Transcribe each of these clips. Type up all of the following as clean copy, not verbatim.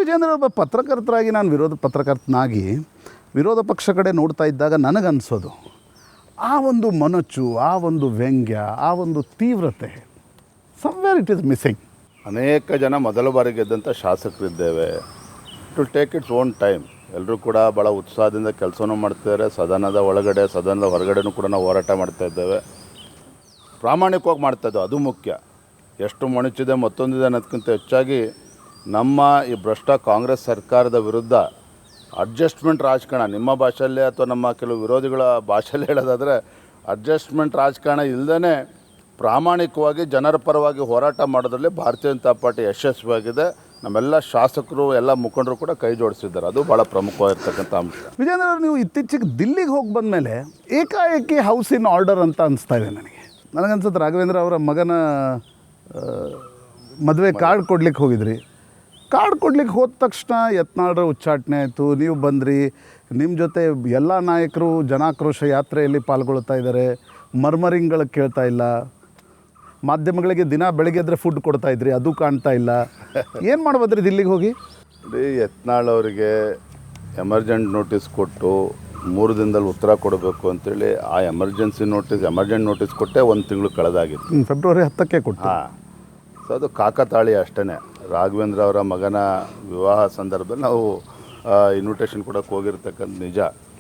ವಿಜೇಂದ್ರ ಒಬ್ಬ ಪತ್ರಕರ್ತರಾಗಿ ನಾನು ವಿರೋಧ ಪಕ್ಷ ಕಡೆ ನೋಡ್ತಾ ಇದ್ದಾಗ ನನಗನ್ಸೋದು ಆ ಒಂದು ಮೊನಚು, ಆ ಒಂದು ವ್ಯಂಗ್ಯ, ಆ ಒಂದು ತೀವ್ರತೆ ಸಮ್ವೇರ್ ಇಟ್ ಈಸ್ ಮಿಸ್ಸಿಂಗ್. ಅನೇಕ ಜನ ಮೊದಲ ಬಾರಿ ಗೆದ್ದಂಥ ಶಾಸಕರಿದ್ದೇವೆ. It will take its own time. ಎಲ್ಲರೂ ಕೂಡ ಭಾಳ ಉತ್ಸಾಹದಿಂದ ಕೆಲಸನೂ ಮಾಡ್ತಿದ್ದಾರೆ. ಸದನದ ಒಳಗಡೆ, ಸದನದ ಹೊರಗಡೆನೂ ಕೂಡ ನಾವು ಹೋರಾಟ ಮಾಡ್ತಾಯಿದ್ದೇವೆ. ಪ್ರಾಮಾಣಿಕವಾಗಿ ಮಾಡ್ತಾಯಿದ್ದೇವೆ, ಅದು ಮುಖ್ಯ. ಎಷ್ಟು ಮೊಣಚಿದೆ ಮತ್ತೊಂದಿದೆ ಅನ್ನೋದಕ್ಕಿಂತ ಹೆಚ್ಚಾಗಿ ನಮ್ಮ ಈ ಭ್ರಷ್ಟ ಕಾಂಗ್ರೆಸ್ ಸರ್ಕಾರದ ವಿರುದ್ಧ ಅಡ್ಜಸ್ಟ್ಮೆಂಟ್ ರಾಜಕಾರಣ, ನಿಮ್ಮ ಭಾಷೆಯಲ್ಲೇ ಅಥವಾ ನಮ್ಮ ಕೆಲವು ವಿರೋಧಿಗಳ ಭಾಷೆಯಲ್ಲಿ ಹೇಳೋದಾದರೆ ಅಡ್ಜಸ್ಟ್ಮೆಂಟ್ ರಾಜಕಾರಣ ಇಲ್ಲದೇ ಪ್ರಾಮಾಣಿಕವಾಗಿ ಜನರ ಪರವಾಗಿ ಹೋರಾಟ ಮಾಡೋದ್ರಲ್ಲಿ ಭಾರತೀಯ ಜನತಾ ಪಾರ್ಟಿ ಯಶಸ್ವಿಯಾಗಿದೆ. ನಮ್ಮೆಲ್ಲ ಶಾಸಕರು, ಎಲ್ಲ ಮುಖಂಡರು ಕೂಡ ಕೈ ಜೋಡಿಸಿದ್ದಾರೆ. ಅದು ಭಾಳ ಪ್ರಮುಖವಾಗಿರ್ತಕ್ಕಂಥ ಅಂಶ. ವಿಜೇಂದ್ರ ಅವರು, ನೀವು ಇತ್ತೀಚೆಗೆ ದಿಲ್ಲಿಗೆ ಹೋಗಿ ಬಂದಮೇಲೆ ಏಕಾಏಕಿ ಹೌಸ್ ಇನ್ ಆರ್ಡರ್ ಅಂತ ಅನಿಸ್ತಾ ಇದೆ ನನಗನ್ಸುತ್ತೆ. ರಾಘವೇಂದ್ರ ಅವರ ಮಗನ ಮದುವೆ ಕಾರ್ಡ್ ಕೊಡ್ಲಿಕ್ಕೆ ಹೋಗಿದ್ರಿ. ಕಾರ್ಡ್ ಕೊಡ್ಲಿಕ್ಕೆ ಹೋದ ತಕ್ಷಣ ಯತ್ನಾಳರ ಉಚ್ಚಾಟನೆ ಆಯಿತು, ನೀವು ಬಂದ್ರಿ, ನಿಮ್ಮ ಜೊತೆ ಎಲ್ಲ ನಾಯಕರು ಜನಾಕ್ರೋಶ ಯಾತ್ರೆಯಲ್ಲಿ ಪಾಲ್ಗೊಳ್ತಾ ಇದ್ದಾರೆ. ಮರ್ಮರಿಂಗ್ಗಳು ಕೇಳ್ತಾ ಇಲ್ಲ. ಮಾಧ್ಯಮಗಳಿಗೆ ದಿನ ಬೆಳಗ್ಗೆ ಎದ್ರೆ ಫುಡ್ ಕೊಡ್ತಾಯಿದ್ರಿ, ಅದು ಕಾಣ್ತಾ ಇಲ್ಲ. ಏನು ಮಾಡ್ಬೋದ್ರಿ ದಿಲ್ಲಿಗೆ ಹೋಗಿ? ಯತ್ನಾಳ್ ಅವರಿಗೆ ಎಮರ್ಜೆಂಟ್ ನೋಟಿಸ್ ಕೊಟ್ಟು 3 ದಿನದಲ್ಲಿ ಉತ್ತರ ಕೊಡಬೇಕು ಅಂತೇಳಿ ಆ ಎಮರ್ಜೆಂಟ್ ನೋಟಿಸ್ ಕೊಟ್ಟೆ 1 ತಿಂಗಳು ಕಳೆದಾಗಿತ್ತು. ಫೆಬ್ರವರಿ 10ಕ್ಕೆ ಕೊಟ್ಟು. ಸೊ ಅದು ಕಾಕತಾಳಿ ಅಷ್ಟೇ. ರಾಘವೇಂದ್ರ ಅವರ ಮಗನ ವಿವಾಹ ಸಂದರ್ಭದಲ್ಲಿ ನಾವು ಇನ್ವಿಟೇಷನ್ ಕೊಡೋಕ್ಕೆ ಹೋಗಿರ್ತಕ್ಕಂಥ ನಿಜ.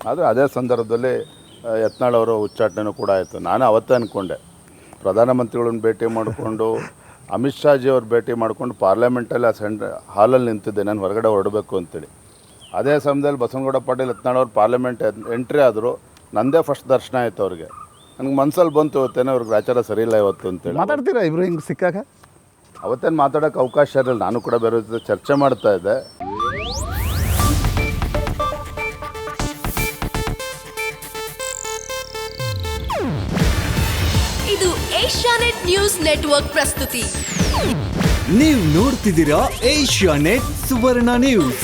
ಆದರೆ ಅದೇ ಸಂದರ್ಭದಲ್ಲಿ ಯತ್ನಾಳ್ ಅವರ ಉಚ್ಚಾಟನೆಯೂ ಕೂಡ ಆಯಿತು. ನಾನು ಅವತ್ತೇ ಅಂದ್ಕೊಂಡೆ, ಪ್ರಧಾನಮಂತ್ರಿಗಳನ್ನ ಭೇಟಿ ಮಾಡಿಕೊಂಡು ಅಮಿತ್ ಶಾಜಿ ಅವ್ರು ಭೇಟಿ ಮಾಡಿಕೊಂಡು ಪಾರ್ಲಿಮೆಂಟಲ್ಲಿ ಆ ಹಾಲಲ್ಲಿ ನಿಂತಿದ್ದೆ, ನಾನು ಹೊರಗಡೆ ಹೊರಡಬೇಕು ಅಂತೇಳಿ. ಅದೇ ಸಮಯದಲ್ಲಿ ಬಸವನಗೌಡ ಪಾಟೀಲ್ ಯತ್ನಾಳ್ ಅವ್ರು ಪಾರ್ಲಿಮೆಂಟ್ ಎಂಟ್ರಿ ಆದರು. ನನ್ನದೇ ಫಸ್ಟ್ ದರ್ಶನ ಆಯಿತು ಅವ್ರಿಗೆ. ನನಗೆ ಮನಸ್ಸಲ್ಲಿ ಬಂತು, ಇವತ್ತೇನೋ ಅವ್ರಿಗೆ ಗ್ರಾಚಾರ ಸರಿ ಇಲ್ಲ ಇವತ್ತು ಅಂತೇಳಿ. ಮಾತಾಡ್ತೀರಾ ಇಬ್ಬರು ಹಿಂಗೆ ಸಿಕ್ಕಾಗ? ಅವತ್ತೇನು ಮಾತಾಡೋಕ್ಕೆ ಅವಕಾಶ ಇರಲಿಲ್ಲ. ನಾನು ಕೂಡ ಬೇರೆ ಜೊತೆ ಚರ್ಚೆ ಮಾಡ್ತಾ ಇದ್ದೆ. ಇದು ಏಷ್ಯಾನೆಟ್ ನ್ಯೂಸ್ ನೆಟ್ವರ್ಕ್ ಪ್ರಸ್ತುತಿ. ನೀವು ನೋಡ್ತಿದ್ದೀರಾ ಏಷ್ಯಾನೆಟ್ ಸುವರ್ಣ ನ್ಯೂಸ್.